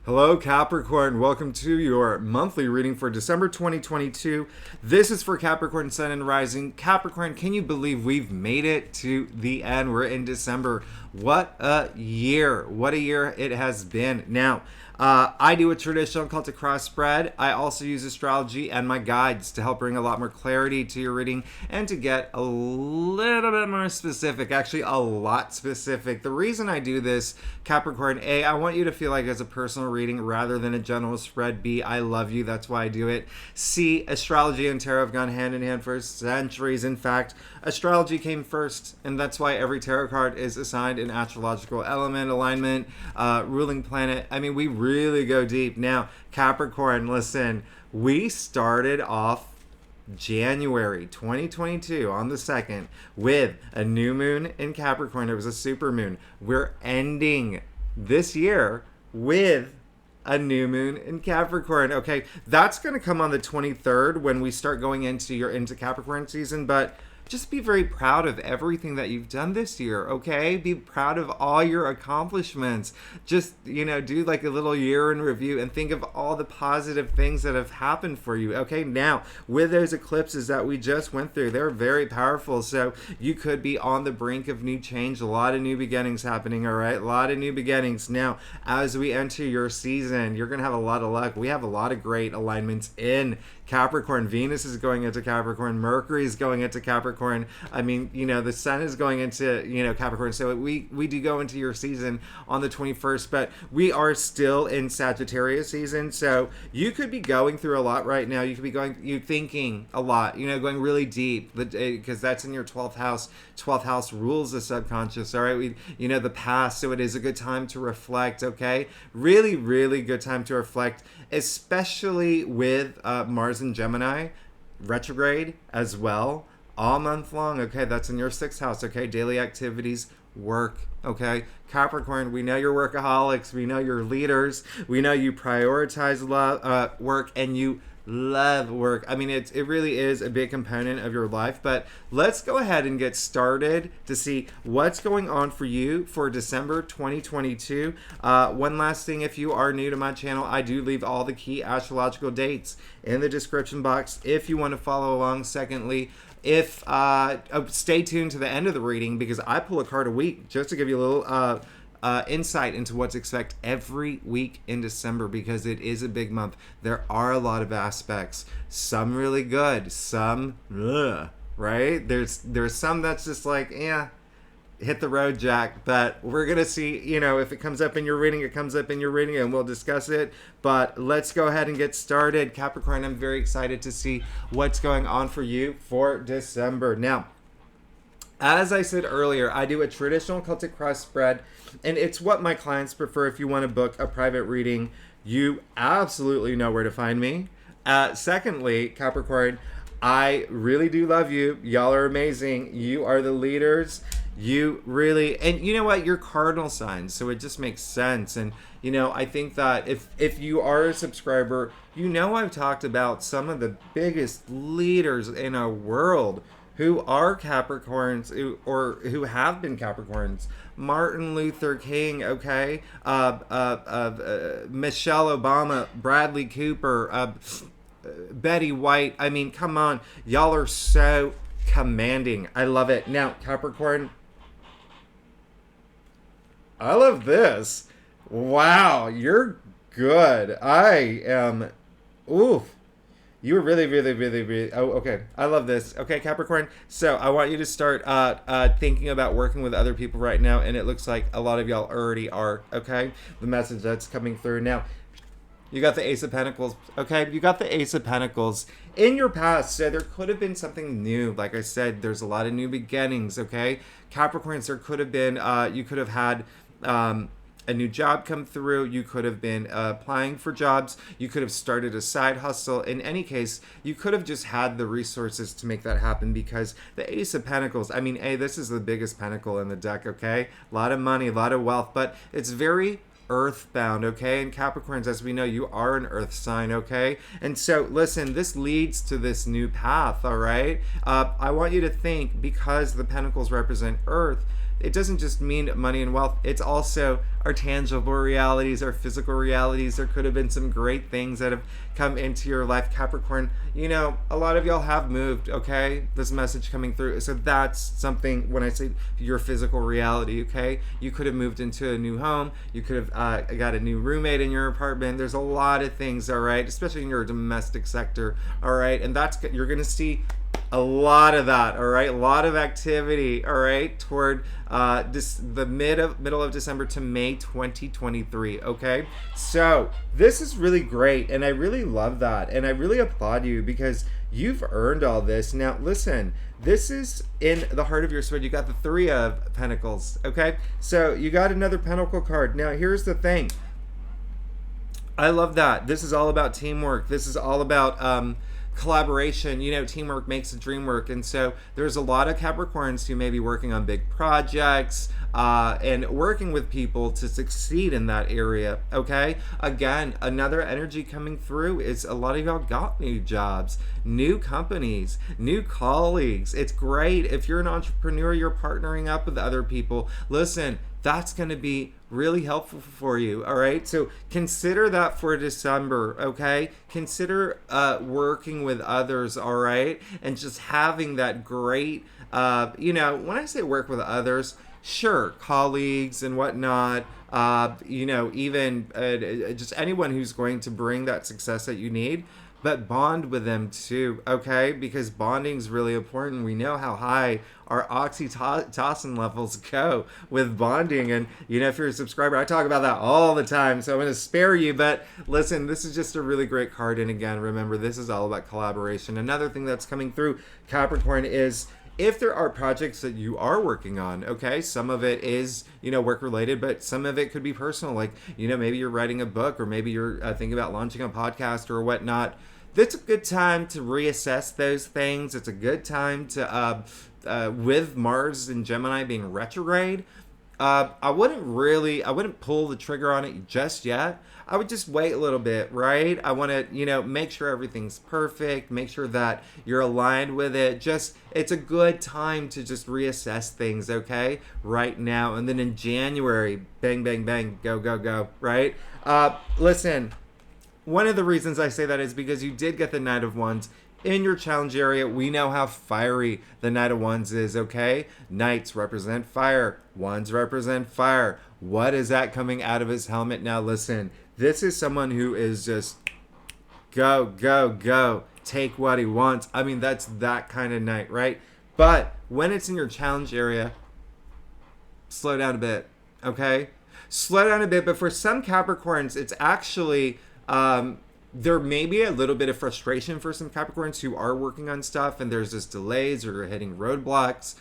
Hello, Capricorn. Welcome to your monthly reading for December 2022. This is for Capricorn Sun and Rising. Capricorn, can you believe we've made it to the end? We're in December. What a year. What a year it has been. Now, I do a traditional Celtic cross spread. I also use astrology and my guides to help bring a lot more clarity to your reading and to get a little bit more specific, actually a lot specific. The reason I do this, Capricorn, A, I want you to feel like it's a personal reading rather than a general spread. B, I love you. That's why I do it. C, astrology and tarot have gone hand in hand for centuries. In fact, astrology came first, and that's why every tarot card is assigned an astrological element, alignment, ruling planet. I mean, we really go deep. Now, Capricorn, listen, we started off January 2022 on the 2nd with a new moon in Capricorn. It was a super moon. We're ending this year with a new moon in Capricorn. Okay, that's going to come on the 23rd when we start going into Capricorn season, but just be very proud of everything that you've done this year, okay? Be proud of all your accomplishments. Just, do like a little year in review and think of all the positive things that have happened for you, okay? Now, with those eclipses that we just went through, they're very powerful, so you could be on the brink of new change. A lot of new beginnings happening, all right? A lot of new beginnings. Now, as we enter your season, you're going to have a lot of luck. We have a lot of great alignments in Capricorn. Venus is going into Capricorn. Mercury is going into Capricorn. I mean, the sun is going into, Capricorn. So we do go into your season on the 21st, but we are still in Sagittarius season. So you could be going through a lot right now. You could be you thinking a lot, going really deep, because that's in your 12th house. 12th house rules the subconscious. All right. The past. So it is a good time to reflect. Okay. Really, really good time to reflect, especially with Mars and Gemini retrograde as well, all month long. Okay, that's in your 6th house. Okay, daily activities, work. Okay, Capricorn, we know you're workaholics. We know you're leaders. We know you prioritize work and you love work. I mean, it really is a big component of your life, but let's go ahead and get started to see what's going on for you for December 2022. One last thing, if you are new to my channel, I do leave all the key astrological dates in the description box if you want to follow along. Secondly, if stay tuned to the end of the reading, because I pull a card a week just to give you a little insight into what to expect every week in December, because it is a big month. There are a lot of aspects, some really good, some right? There's some that's just like, hit the road, Jack. But we're gonna see, if it comes up in your reading, it comes up in your reading, and we'll discuss it. But let's go ahead and get started. Capricorn, I'm very excited to see what's going on for you for December. Now, as I said earlier, I do a traditional Celtic cross spread, and it's what my clients prefer. If you want to book a private reading, you absolutely know where to find me. Secondly, Capricorn, I really do love you. Y'all are amazing. You are the leaders. You really, and you know what? You're cardinal signs, so it just makes sense. And, I think that if you are a subscriber, I've talked about some of the biggest leaders in our world who are Capricorns, or who have been Capricorns. Martin Luther King, okay? Michelle Obama, Bradley Cooper, Betty White. I mean, come on. Y'all are so commanding. I love it. Now, Capricorn, I love this. Wow, you're good. I am... Oof. You were really, really, really, really... Oh, okay. I love this. Okay, Capricorn. So I want you to start thinking about working with other people right now, and it looks like a lot of y'all already are, okay? The message that's coming through. Now, you got the Ace of Pentacles, okay? You got the Ace of Pentacles. In your past, so there could have been something new. Like I said, there's a lot of new beginnings, okay? Capricorns, there could have been... you could have had... a new job come through. You could have been applying for jobs. You could have started a side hustle. In any case, you could have just had the resources to make that happen, because the Ace of Pentacles, I mean, this is the biggest pentacle in the deck, okay? A lot of money, a lot of wealth, but it's very earthbound, okay? And Capricorns, as we know, you are an earth sign, okay? And so, listen, this leads to this new path, all right? I want you to think, because the pentacles represent earth, it doesn't just mean money and wealth. It's also our tangible realities, our physical realities. There could have been some great things that have come into your life, Capricorn. You know, a lot of y'all have moved, okay? This message coming through. So that's something when I say your physical reality, okay? You could have moved into a new home. You could have got a new roommate in your apartment. There's a lot of things, all right? Especially in your domestic sector, all right? And that's, you're going to see a lot of that, all right? A lot of activity, all right, toward the middle of December to May 2023, okay? So this is really great, and I really love that, and I really applaud you because you've earned all this. Now, listen, this is in the heart of your sword. You got the Three of Pentacles, okay? So you got another Pentacle card. Now, here's the thing. I love that. This is all about teamwork. This is all about collaboration. You know, teamwork makes the dream work. And so there's a lot of Capricorns who may be working on big projects and working with people to succeed in that area, okay? Again, another energy coming through is a lot of y'all got new jobs, new companies, new colleagues. It's great. If you're an entrepreneur, you're partnering up with other people. Listen, that's going to be really helpful for you, all right? So consider that for December, okay? Consider working with others, all right? And just having that great, you know, when I say work with others, sure, colleagues and whatnot, you know, even just anyone who's going to bring that success that you need, but bond with them too, okay? Because bonding is really important. We know how high our oxytocin levels go with bonding. And, you know, if you're a subscriber, I talk about that all the time. So I'm going to spare you. But listen, this is just a really great card. And again, remember, this is all about collaboration. Another thing that's coming through, Capricorn, is if there are projects that you are working on, okay, some of it is, you know, work related, but some of it could be personal. Like, you know, maybe you're writing a book, or maybe you're thinking about launching a podcast or whatnot. That's a good time to reassess those things. It's a good time to, with Mars and Gemini being retrograde, I wouldn't pull the trigger on it just yet. I would just wait a little bit, right? I want to, you know, make sure everything's perfect, make sure that you're aligned with it. It's a good time to just reassess things, okay? Right now. And then in January, bang, bang, bang, go, go, go, right? Listen, one of the reasons I say that is because you did get the Knight of Wands in your challenge area. We know how fiery the Knight of Wands is, okay? Knights represent fire. Wands represent fire. What is that coming out of his helmet? Now listen, this is someone who is just go, go, go. Take what he wants. I mean, that's that kind of knight, right? But when it's in your challenge area, slow down a bit, okay? Slow down a bit. But for some Capricorns, it's actually... there may be a little bit of frustration for some Capricorns who are working on stuff and there's just delays or hitting roadblocks,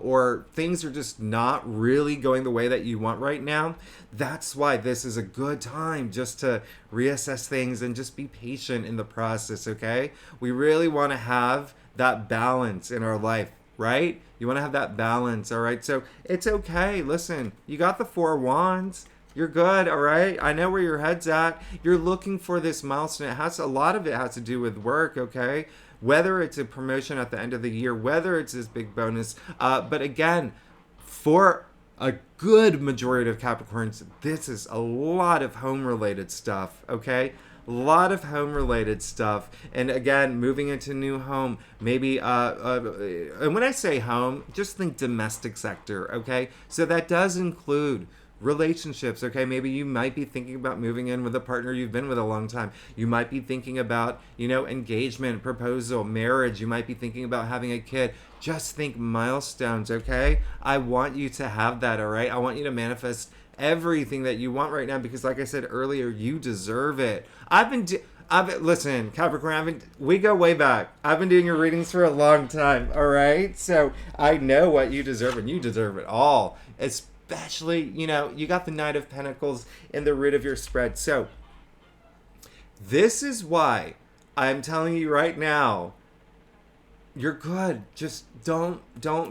or things are just not really going the way that you want right now. That's why this is a good time just to reassess things and just be patient in the process, okay? We really want to have that balance in our life, right? You want to have that balance, all right? So it's okay. Listen, you got the Four of Wands. You're good, all right? I know where your head's at. You're looking for this milestone. A lot of it has to do with work, okay? Whether it's a promotion at the end of the year, whether it's this big bonus. But again, for a good majority of Capricorns, this is a lot of home-related stuff, okay? A lot of home-related stuff. And again, moving into a new home, maybe, and when I say home, just think domestic sector, okay? So that does include relationships, okay? Maybe you might be thinking about moving in with a partner you've been with a long time. You might be thinking about, you know, engagement, proposal, marriage. You might be thinking about having a kid. Just think milestones, okay? I want you to have that, all right? I want you to manifest everything that you want right now because, like I said earlier, you deserve it. Listen, Capricorn, we go way back. I've been doing your readings for a long time, all right? So I know what you deserve, and you deserve it all. Especially, you know, you got the Knight of Pentacles in the root of your spread. So this is why I'm telling you right now, you're good. Just don't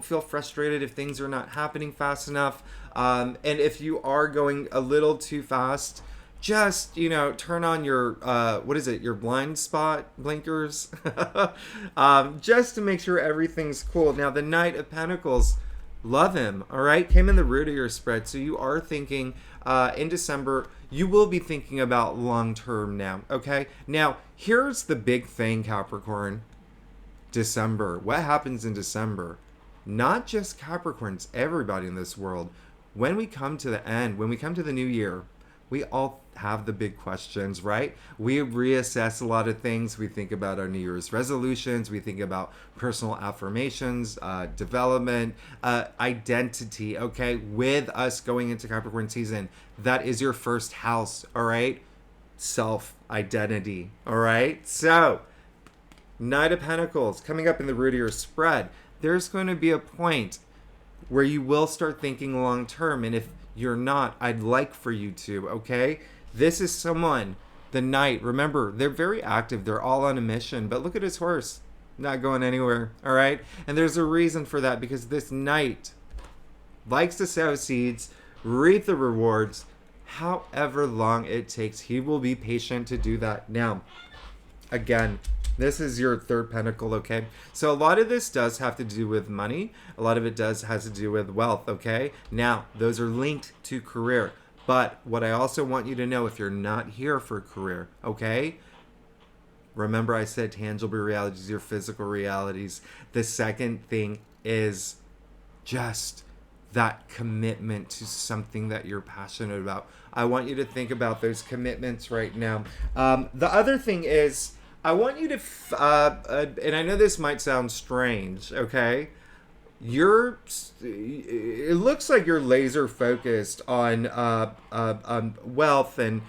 feel frustrated if things are not happening fast enough. And if you are going a little too fast, just, you know, turn on your, your blind spot blinkers, just to make sure everything's cool. Now, the Knight of Pentacles, love him, all right? Came in the root of your spread. So you are thinking in December, you will be thinking about long term now, okay? Now, here's the big thing, Capricorn. December. What happens in December? Not just Capricorns, everybody in this world. When we come to the end, when we come to the new year, we all have the big questions, right? We reassess a lot of things. We think about our New Year's resolutions. We think about personal affirmations, development, identity, okay? With us going into Capricorn season, that is your first house, all right? Self-identity, all right? So, Knight of Pentacles coming up in the root of your spread. There's going to be a point where you will start thinking long term. And if you're not, I'd like for you to, okay? This is someone, the Knight. Remember, they're very active. They're all on a mission. But look at his horse. Not going anywhere, all right? And there's a reason for that, because this Knight likes to sow seeds, reap the rewards. However long it takes, he will be patient to do that. Now, again, this is your third pentacle, okay? So a lot of this does have to do with money. A lot of it has to do with wealth, okay? Now, those are linked to career. But what I also want you to know, if you're not here for career, okay? Remember I said tangible realities, your physical realities. The second thing is just that commitment to something that you're passionate about. I want you to think about those commitments right now. The other thing is, I want you to, and I know this might sound strange, okay? It looks like you're laser focused on wealth and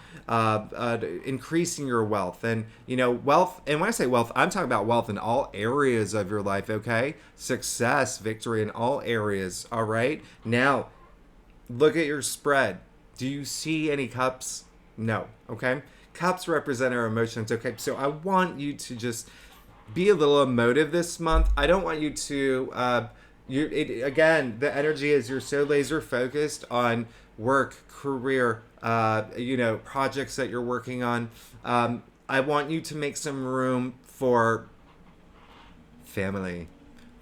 increasing your wealth. And, you know, wealth, and when I say wealth, I'm talking about wealth in all areas of your life, okay? Success, victory in all areas, all right? Now, look at your spread. Do you see any cups? No, okay? Cups represent our emotions, okay? So I want you to just be a little emotive this month. I don't want you to, again, the energy is you're so laser focused on work, career, projects that you're working on. I want you to make some room for family,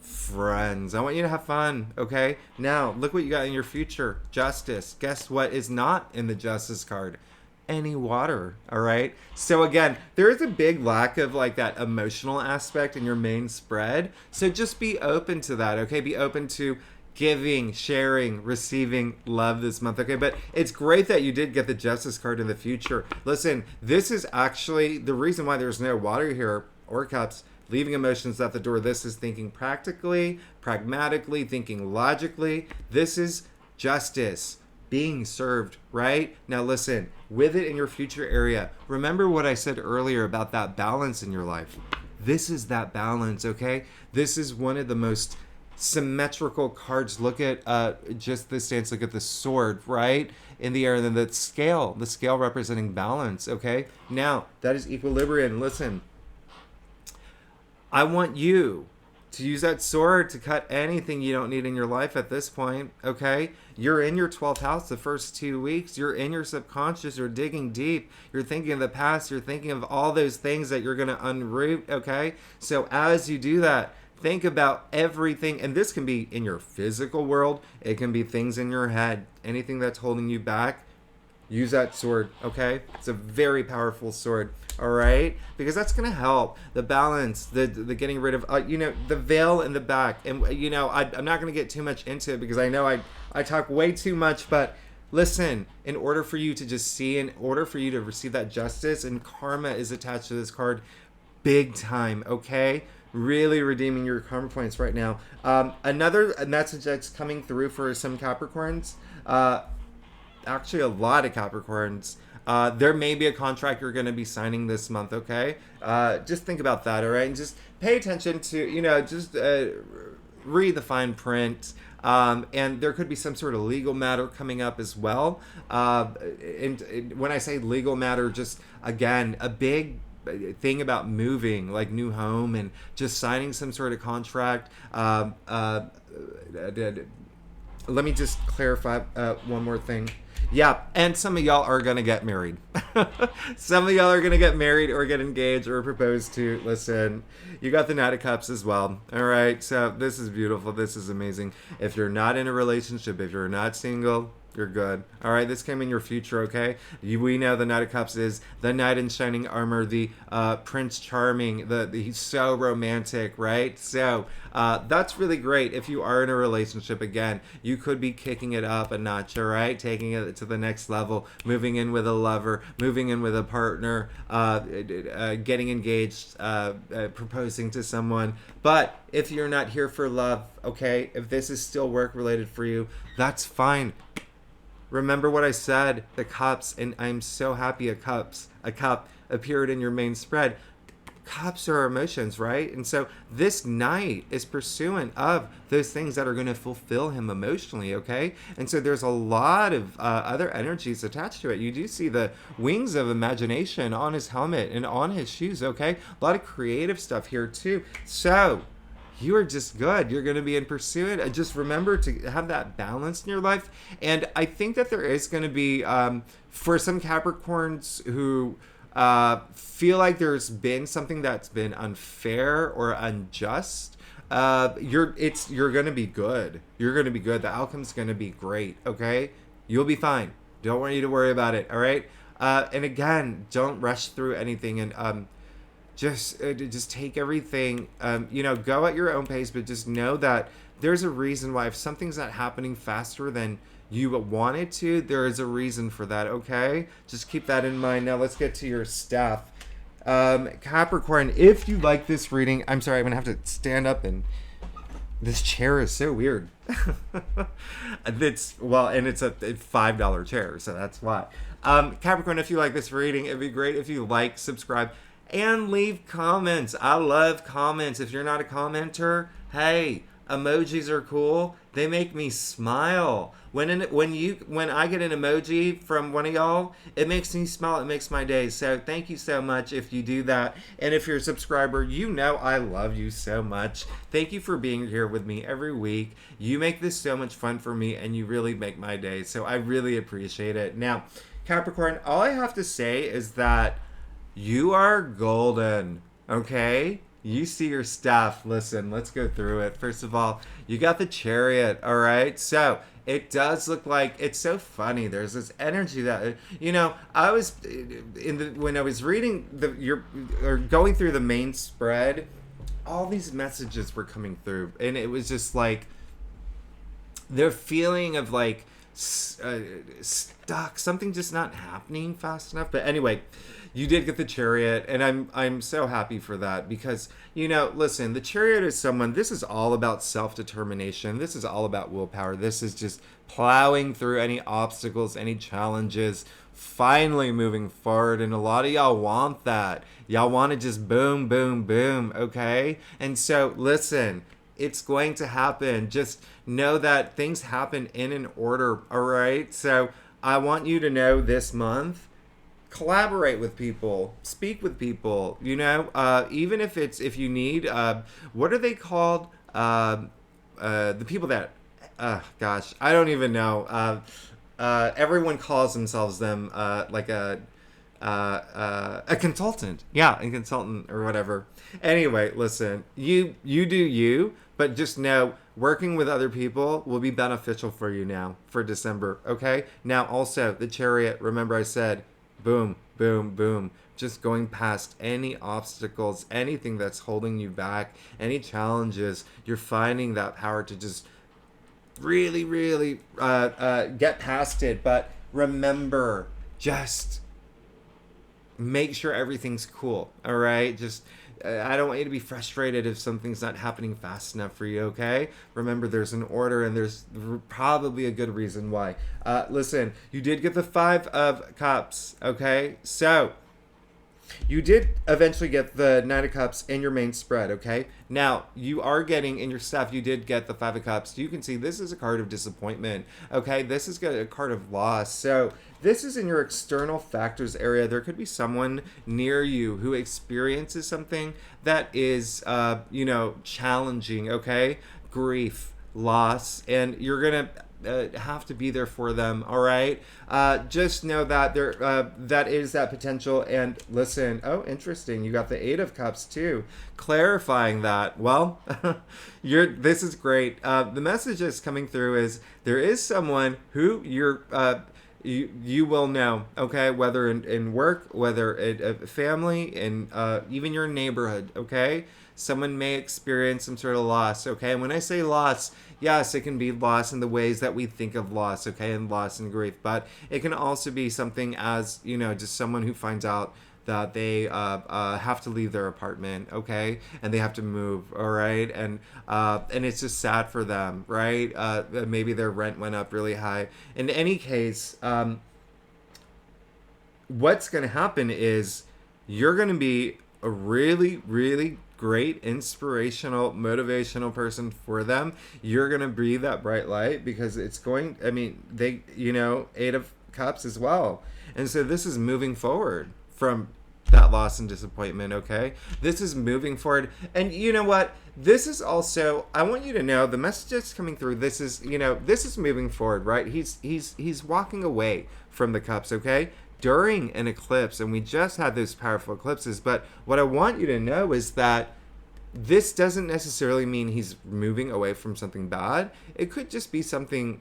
friends. I want you to have fun, okay? Now, look what you got in your future. Justice. Guess what is not in the Justice card? Any water, all right? So again, there is a big lack of like that emotional aspect in your main spread. So just be open to that, okay? Be open to giving, sharing, receiving love this month, okay? But it's great that you did get the Justice card in the future. Listen, this is actually the reason why there's no water here or cups. Leaving emotions at the door. This is thinking practically, pragmatically, thinking logically. This is justice being served, right? Now listen, with it in your future area, remember what I said earlier about that balance in your life. This is that balance, okay? This is one of the most symmetrical cards. Look at just the stance, look at the sword, right? In the air, and then the scale representing balance, okay? Now, that is equilibrium. Listen, I want you to use that sword to cut anything you don't need in your life at this point, okay? You're in your 12th house the first 2 weeks. You're in your subconscious. You're digging deep. You're thinking of the past. You're thinking of all those things that you're going to unroot, okay? So as you do that, think about everything. And this can be in your physical world. It can be things in your head. Anything that's holding you back, use that sword, okay? It's a very powerful sword. All right, because that's gonna help the balance, the getting rid of the veil in the back. And I'm not gonna get too much into it because I know I talk way too much. But listen, in order for you to just see, in order for you to receive that justice, and karma is attached to this card, big time. Okay, really redeeming your karma points right now. Another message that's coming through for some Capricorns, actually a lot of Capricorns. There may be a contract you're going to be signing this month, okay? Just think about that, all right? And just pay attention to, read the fine print. And there could be some sort of legal matter coming up as well. And when I say legal matter, just, again, a big thing about moving, like new home, and just signing some sort of contract. Let me just clarify one more thing. Yeah, and some of y'all are gonna get married. Some of y'all are gonna get married or get engaged or proposed to. Listen, you got the Knight of Cups as well. All right, so this is beautiful. This is amazing. If you're not in a relationship, if you're not single, you're good. All right, this came in your future, okay? We know the Knight of Cups is the knight in shining armor, the Prince Charming. He's so romantic, right? So that's really great. If you are in a relationship, again, you could be kicking it up a notch, all right? Taking it to the next level, moving in with a lover, moving in with a partner, getting engaged, proposing to someone. But if you're not here for love, okay, if this is still work related for you, that's fine. Remember what I said, the cups, and I'm so happy a cup appeared in your main spread. Cups are emotions, right? And so this knight is pursuant of those things that are going to fulfill him emotionally, okay? And so there's a lot of other energies attached to it. You do see the wings of imagination on his helmet and on his shoes, okay? A lot of creative stuff here too. So you are just good. You're going to be in pursuit. Just remember to have that balance in your life. And I think that there is going to be, for some Capricorns who feel like there's been something that's been unfair or unjust, you're going to be good. You're going to be good. The outcome's going to be great. Okay, you'll be fine. Don't want you to worry about it. All right. And again, don't rush through anything. And just take everything, go at your own pace, but just know that there's a reason why if something's not happening faster than you wanted to, there is a reason for that, okay? Just keep that in mind. Now let's get to your stuff. Capricorn, if you like this reading, I'm sorry, I'm going to have to stand up, and this chair is so weird. And it's a $5 chair, so that's why. Capricorn, if you like this reading, it'd be great if you like, subscribe, and leave comments. I love comments. If you're not a commenter, hey, emojis are cool. They make me smile. When I get an emoji from one of y'all, it makes me smile. It makes my day. So thank you so much if you do that. And if you're a subscriber, you know I love you so much. Thank you for being here with me every week. You make this so much fun for me, and you really make my day. So I really appreciate it. Now, Capricorn, all I have to say is that you are golden, okay? You see your stuff. Listen, let's go through it. First of all, you got the Chariot, all right? So it does look like, it's so funny. There's this energy that, I was when I was reading going through the main spread, all these messages were coming through, and it was just like the feeling of like stuck, something just not happening fast enough. But anyway, you did get the Chariot, and I'm so happy for that, because listen, the Chariot is this is all about self-determination. This is all about willpower. This is just plowing through any obstacles, any challenges, finally moving forward. And a lot of y'all want that. Y'all want to just boom, boom, boom, okay? And so listen, it's going to happen. Just know that things happen in an order, all right? So I want you to know this month, collaborate with people, speak with people, even if you need, what are they called? The people that, I don't even know. Everyone calls themselves like a consultant. Yeah, a consultant or whatever. Anyway, listen, you do you, but just know working with other people will be beneficial for you now for December, okay? Now also, the Chariot, remember I said, boom, boom, boom. Just going past any obstacles, anything that's holding you back, any challenges, you're finding that power to just really, really get past it. But remember, just make sure everything's cool, all right? Just, I don't want you to be frustrated if something's not happening fast enough for you, okay? Remember, there's an order, and there's probably a good reason why. Listen, you did get the 5 of Cups, okay? So you did eventually get the 9 of Cups in your main spread, okay? Now, you are getting in your stuff, you did get the 5 of Cups. You can see this is a card of disappointment, okay? This is a card of loss. So this is in your external factors area. There could be someone near you who experiences something that is, challenging, okay? Grief, loss, and you're going to have to be there for them. All right. Just know that that is that potential. And listen, oh, interesting. You got the Eight of Cups too, clarifying that. Well, this is great. The message that's coming through is there is someone who you will know, okay, whether in work, whether in family, in even your neighborhood, okay? Someone may experience some sort of loss, okay? And when I say loss, yes, it can be loss in the ways that we think of loss, okay, and loss and grief, but it can also be something as, just someone who finds out that they have to leave their apartment, okay, and they have to move, all right, and it's just sad for them, right? Maybe their rent went up really high. In any case, what's going to happen is you're going to be a really, really great, inspirational, motivational person for them. You're going to be that bright light because it's going, Eight of Cups as well. And so this is moving forward from that loss and disappointment, okay? This is moving forward. And you know what? This is also, I want you to know, the message that's coming through, this is moving forward, right? He's walking away from the cups, okay? During an eclipse, and we just had those powerful eclipses, but what I want you to know is that this doesn't necessarily mean he's moving away from something bad. It could just be something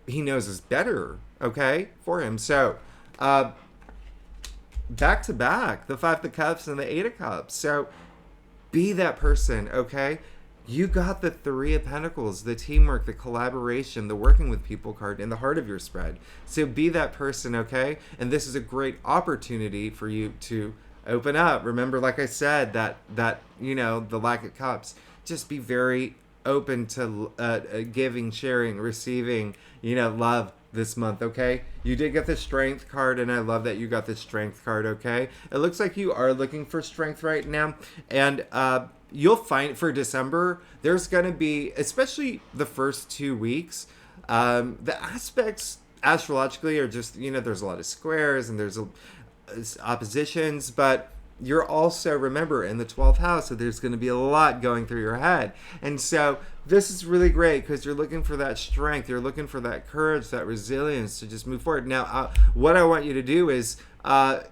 he knows is better, okay, for him. So, back to back, the Five of Cups and the Eight of Cups. So be that person, okay? You got the Three of Pentacles, the teamwork, the collaboration, the working with people card in the heart of your spread. So be that person, okay? And this is a great opportunity for you to open up. Remember, like I said, that the lack of cups. Just be very open to giving, sharing, receiving, love this month, okay? You did get the Strength card, and I love that you got the Strength card, okay? It looks like you are looking for strength right now, and you'll find for December, there's going to be, especially the first 2 weeks, the aspects astrologically are just, there's a lot of squares, and there's oppositions, but you're also, remember, in the 12th house, so there's going to be a lot going through your head. And so this is really great because you're looking for that strength. You're looking for that courage, that resilience to just move forward. Now, what I want you to do is,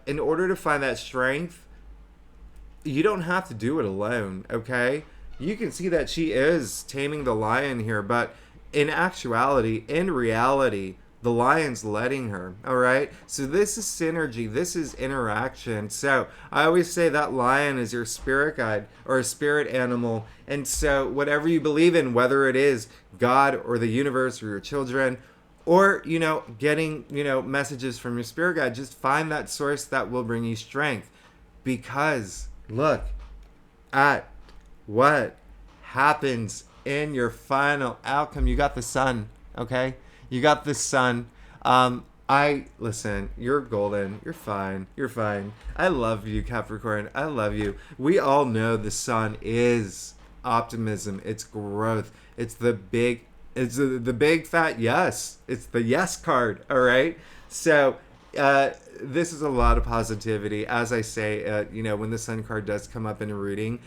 in order to find that strength, you don't have to do it alone, okay? You can see that she is taming the lion here, but in actuality, in reality, the lion's letting her, all right? So this is synergy. This is interaction. So I always say that lion is your spirit guide or a spirit animal. And so whatever you believe in, whether it is God or the universe or your children, or, getting, messages from your spirit guide, just find that source that will bring you strength. Because look at what happens in your final outcome. You got the sun, okay? You got the sun. Listen, you're golden. You're fine. You're fine. I love you, Capricorn. I love you. We all know the sun is optimism. It's growth. It's the big fat yes. It's the yes card. All right. So, this is a lot of positivity. As I say, when the sun card does come up in a reading,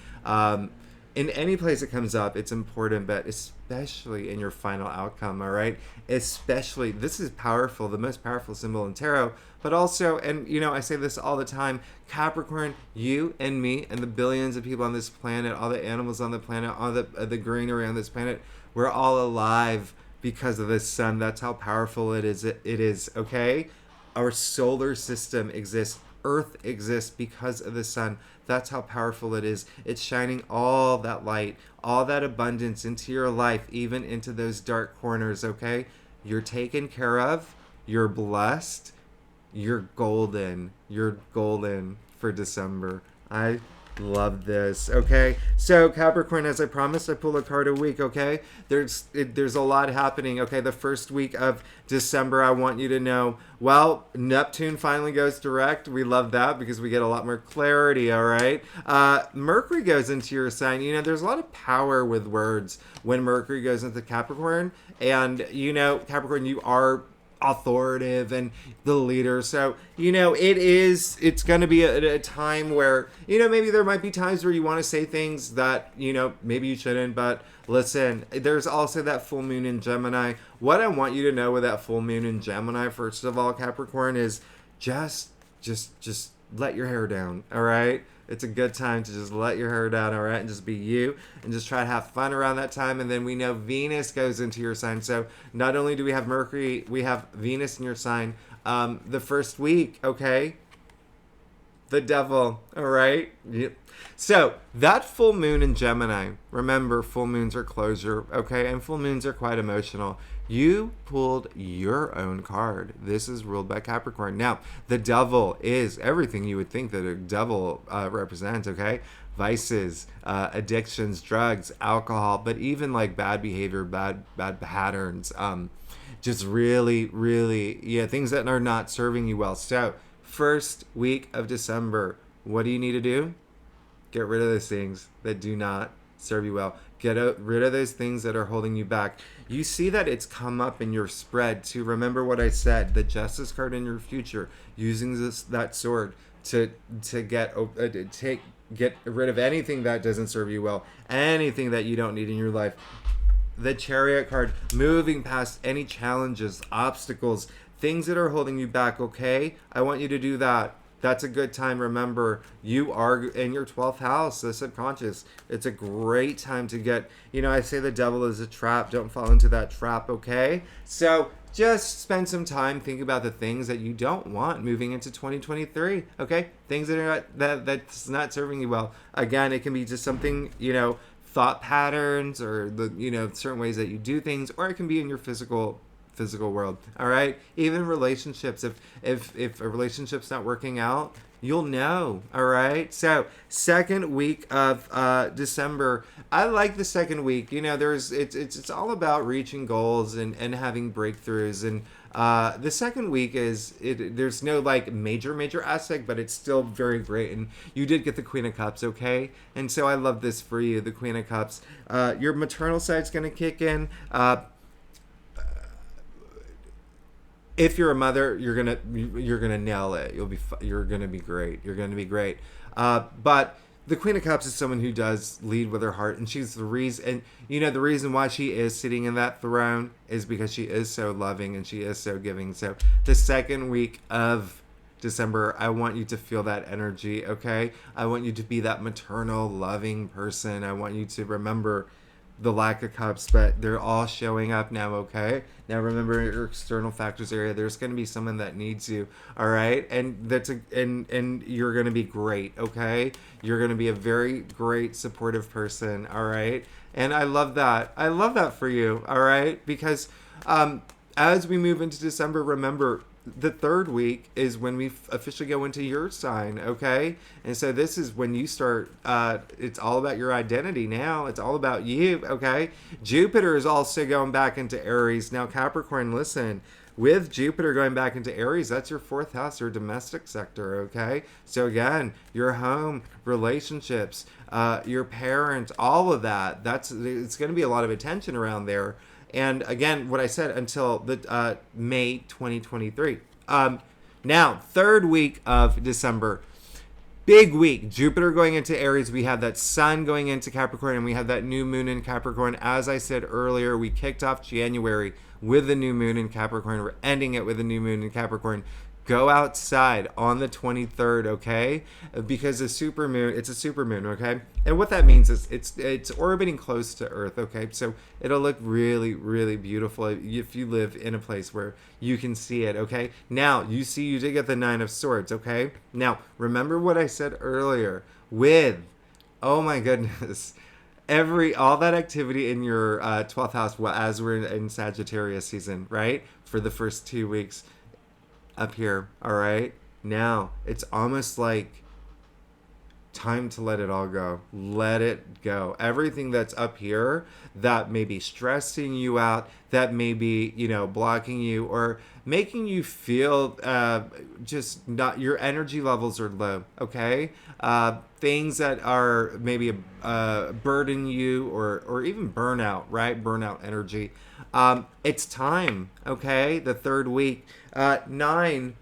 in any place it comes up, it's important, but especially in your final outcome, all right? Especially, this is powerful, the most powerful symbol in tarot, but also, and I say this all the time, Capricorn, you and me and the billions of people on this planet, all the animals on the planet, all the greenery on this planet, we're all alive because of the sun. That's how powerful it is, okay? Our solar system exists. Earth exists because of the sun. That's how powerful it is. It's shining all that light, all that abundance into your life, even into those dark corners, okay? You're taken care of. You're blessed. You're golden. You're golden for December. I love this, okay? So, Capricorn, as I promised, I pull a card a week, okay? There's a lot happening, okay? The first week of December, I want you to know, well, Neptune finally goes direct. We love that because we get a lot more clarity, all right? Mercury goes into your sign. There's a lot of power with words when Mercury goes into Capricorn. And, Capricorn, you are authoritative and the leader. So, it's going to be a time where, maybe there might be times where you want to say things that, maybe you shouldn't, but listen, there's also that full moon in Gemini. What I want you to know with that full moon in Gemini, first of all, Capricorn, is just let your hair down, all right? It's a good time to just let your hair down, all right, and just be you, and just try to have fun around that time. And then we know Venus goes into your sign. So not only do we have Mercury, we have Venus in your sign the first week, okay? The devil, all right? Yep. So that full moon in Gemini, remember, full moons are closure, okay? And full moons are quite emotional. You pulled your own card. This is ruled by Capricorn. Now, the devil is everything you would think that a devil represents, okay? Vices, addictions, drugs, alcohol, but even like bad behavior, bad patterns, just really, things that are not serving you well. So, first week of December, what do you need to do? Get rid of those things that do not serve you well. Get rid of those things that are holding you back. You see that it's come up in your spread to remember what I said, the Justice card in your future, using that sword to get rid of anything that doesn't serve you well, anything that you don't need in your life. The Chariot card, moving past any challenges, obstacles, things that are holding you back, okay? I want you to do that. That's a good time. Remember, you are in your 12th house, the subconscious. It's a great time to get, I say the devil is a trap. Don't fall into that trap, okay? So just spend some time thinking about the things that you don't want moving into 2023, okay? Things that are that's not serving you well. Again, it can be just something, thought patterns or the, certain ways that you do things, or it can be in your physical world, all right? Even relationships, if a relationship's not working out, you'll know, all right? So second week of December, I like the second week. It's all about reaching goals and having breakthroughs. And the second week there's no like major aspect, but it's still very great. And you did get the Queen of Cups, okay? And so I love this for you, the Queen of Cups. Your maternal side's gonna kick in. If you're a mother, you're gonna nail it. You're gonna be great. You're gonna be great. But the Queen of Cups is someone who does lead with her heart, and she's the reason. And the reason why she is sitting in that throne is because she is so loving and she is so giving. So the second week of December, I want you to feel that energy. Okay, I want you to be that maternal, loving person. I want you to remember the lack of cups, but they're all showing up now, okay? Now remember your external factors area, there's going to be someone that needs you, all right? And and you're going to be great, okay? You're going to be a very great supportive person, all right? And I love that. I love that for you, all right? Because as we move into December, remember, the third week is when we officially go into your sign, okay? And so this is when you start, it's all about your identity now. It's all about you, okay? Jupiter is also going back into Aries. Now, Capricorn, listen, with Jupiter going back into Aries, that's your 4th house, your domestic sector, okay? So again, your home, relationships, your parents, all of that, it's going to be a lot of attention around there. And again, what I said, until the May 2023. Now, third week of December, big week. Jupiter going into Aries. We have that Sun going into Capricorn, and we have that new moon in Capricorn. As I said earlier, we kicked off January with the new moon in Capricorn. We're ending it with a new moon in Capricorn. Go outside on the 23rd, okay? Because it's a super moon, okay? And what that means is it's orbiting close to Earth, okay? So it'll look really, really beautiful if you live in a place where you can see it, okay? Now, you did get the 9 of Swords, okay? Now, remember what I said earlier with, oh my goodness, all that activity in your 12th house, as we're in Sagittarius season, right? For the first 2 weeks up here, all right? Now, it's almost like time to let it all go. Let it go. Everything that's up here that may be stressing you out, that may be, blocking you or making you feel just not, your energy levels are low, okay? Things that are maybe burden you or even burnout, right? Burnout energy. It's time, okay? The third week. 9,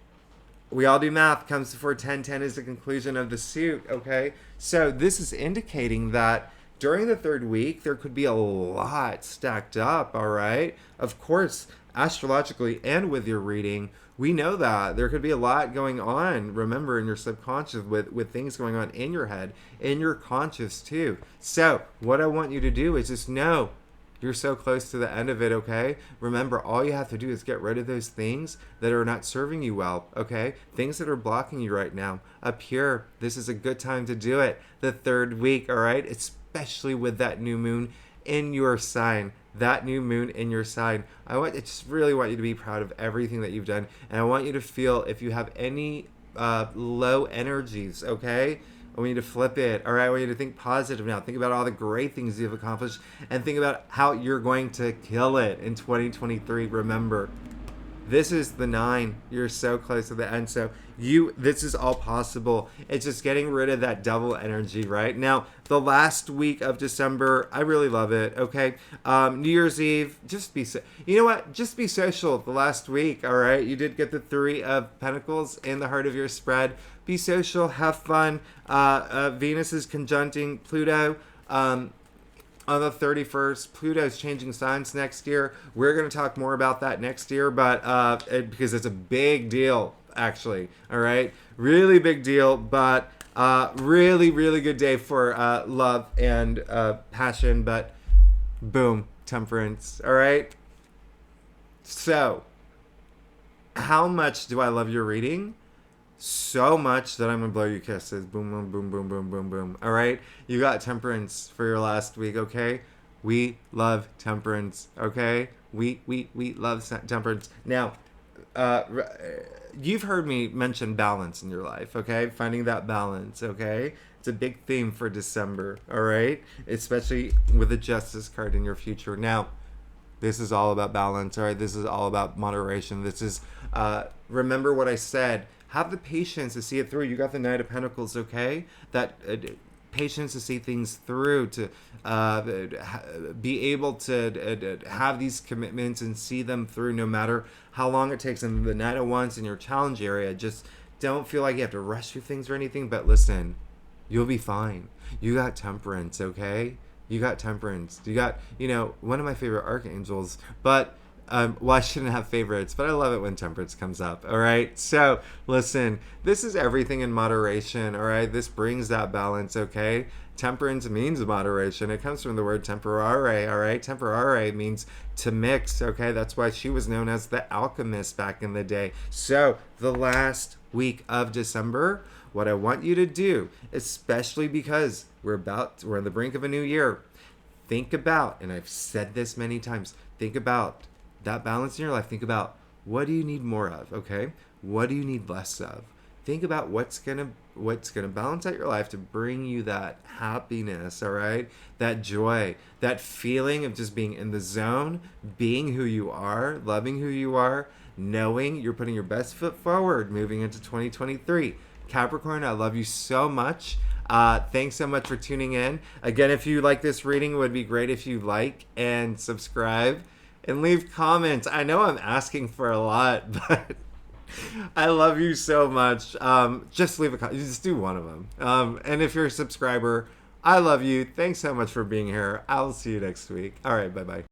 we all do math, comes before 10. 10 is the conclusion of the suit, okay? So this is indicating that during the third week, there could be a lot stacked up, all right? Of course, astrologically and with your reading, we know that there could be a lot going on, remember, in your subconscious with things going on in your head, in your conscious too. So what I want you to do is just know you're so close to the end of it, okay? Remember, all you have to do is get rid of those things that are not serving you well, okay? Things that are blocking you right now. Up here, this is a good time to do it. The third week, all right? Especially with that new moon in your sign. That new moon in your sign. I just really want you to be proud of everything that you've done. And I want you to feel if you have any low energies, okay? I want you to flip it. All right, I want you to think positive now. Think about all the great things you've accomplished and think about how you're going to kill it in 2023. Remember, this is the 9. You're so close to the end. So this is all possible. It's just getting rid of that double energy, right? Now, the last week of December, I really love it, okay? New Year's Eve, just be social the last week, all right? You did get the 3 of Pentacles in the heart of your spread. Be social, have fun. Venus is conjuncting Pluto. On the 31st, Pluto's changing signs next year. We're going to talk more about that next year, but because it's a big deal, actually. All right, really big deal, but really, really good day for love and passion. But boom, Temperance. All right. So, how much do I love your reading? So much that I'm gonna blow you kisses. Boom, boom, boom, boom, boom, boom, boom. All right, you got Temperance for your last week. Okay, we love Temperance. Okay, we love Temperance. Now, you've heard me mention balance in your life. Okay, finding that balance. Okay, it's a big theme for December. All right, especially with the Justice card in your future. Now, this is all about balance. All right, this is all about moderation. This is remember what I said. Have the patience to see it through. You got the Knight of Pentacles, okay? That patience to see things through, to be able to have these commitments and see them through no matter how long it takes. And the Knight of Wands in your challenge area, just don't feel like you have to rush through things or anything, but listen, you'll be fine. You got Temperance, okay? You got Temperance. You got, one of my favorite archangels, but well, I shouldn't have favorites, but I love it when Temperance comes up. All right. So listen, this is everything in moderation. All right. This brings that balance. Okay. Temperance means moderation. It comes from the word temporare. All right. Temporare means to mix. Okay. That's why she was known as the alchemist back in the day. So the last week of December, what I want you to do, especially because we're on the brink of a new year, think about, and I've said this many times, think about that balance in your life. Think about, what do you need more of, okay? What do you need less of? Think about what's gonna balance out your life to bring you that happiness, all right? That joy, that feeling of just being in the zone, being who you are, loving who you are, knowing you're putting your best foot forward moving into 2023. Capricorn, I love you so much. Thanks so much for tuning in. Again, if you like this reading, it would be great if you like and subscribe and leave comments. I know I'm asking for a lot, but I love you so much. Just leave a comment. Just do one of them. And if you're a subscriber, I love you. Thanks so much for being here. I'll see you next week. All right, bye-bye.